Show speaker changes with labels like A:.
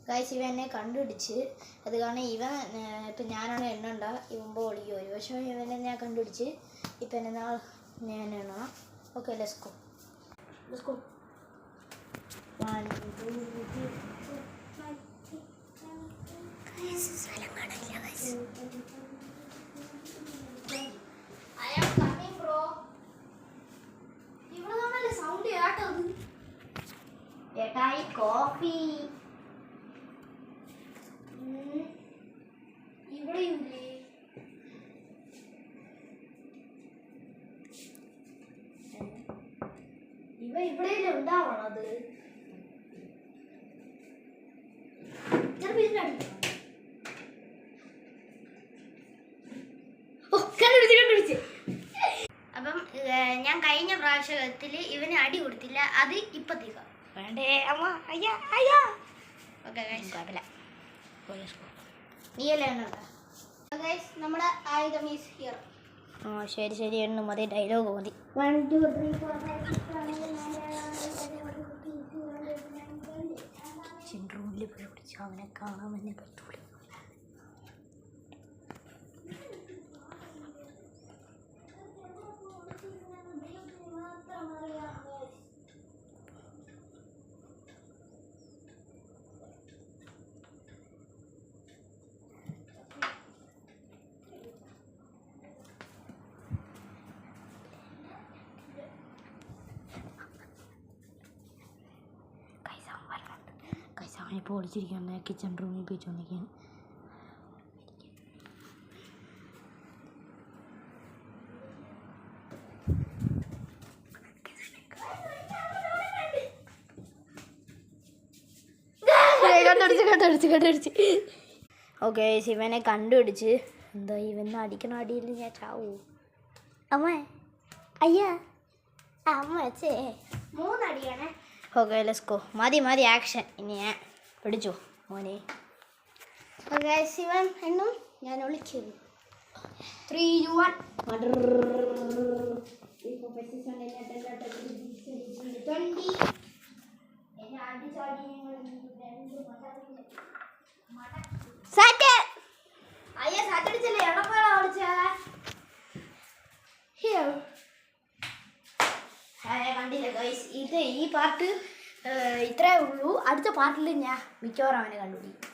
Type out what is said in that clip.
A: Guys ഇവൻ എന്നെ കണ്ടുപിടിച്ച്. അത് കാരണം ഇവൻ ഇപ്പം ഞാനാണ് എണ്ണണ്ട, ഇവൻ പൊളിക്കും. ഒരു പക്ഷേ ഇവനെ ഞാൻ കണ്ടുപിടിച്ച്. ഇപ്പം എന്നെ ഞാൻ എണ്ണണം. Okay, let's go. 1 2 സ്ഥലം കാണില്ല ഗൈസ്. ഇവിടെ സൗണ്ട് കേട്ടത് ഏട്ടായി കോഫി ഇവിടെയുണ്ട്. ഇവിടെയല്ലേ ഉണ്ടാവണത്. അപ്പം ഞാൻ കഴിഞ്ഞ പ്രാവശ്യത്തിൽ ഇവന് അടി കൊടുത്തില്ല. അത് ഇപ്പത്തേക്ക് വേണ്ടേ അമ്മ. അയ്യാ അയ്യാ. ഓക്കെ കുഴപ്പമില്ല. നീയല്ലേ എണ്ണ നമ്മുടെ ആയുധം ഈസ് ഹിയർ. ആ ശരി ശരി, എണ്ണ മതി, ഡയലോഗ് മതി. 1 2 3 4 5 റൂമിൽ പോയി പിടിച്ച് അവനെ കാണാൻ തന്നെ പറ്റൂല. ഇപ്പോൾ ഒളിച്ചിരിക്കുകയാണ്. കിച്ചൺ റൂമിൽ പോയിക്കൊണ്ടിരിക്കുകയാണ്. കണ്ടുപിടിച്ച് ഓക്കെ, ശിവനെ കണ്ടുപിടിച്ച്. എന്താ ഇവന്ന് അടിക്കണ അടിയിൽ ഞാൻ ചാവൂ. അമ്മ അയ്യാ അമ്മ വെച്ചേ 3 അടിയാണേ. Okay let's go. മതി മതി ആക്ഷൻ. ഇനി ഞാൻ പിടിച്ചു മോനെ. ഓക്കെ ശിവൻ എണ്ണും, ഞാൻ ഒളിക്കും. 3 2 1. കണ്ടില്ല ഗൈസ്, ഇത് ഈ പാർട്ട് ഇത്രേ ഉള്ളൂ. അടുത്ത പാർട്ടിൽ ഞാൻ മിക്കവാറും അവനെ കണ്ടുപിടിക്കും.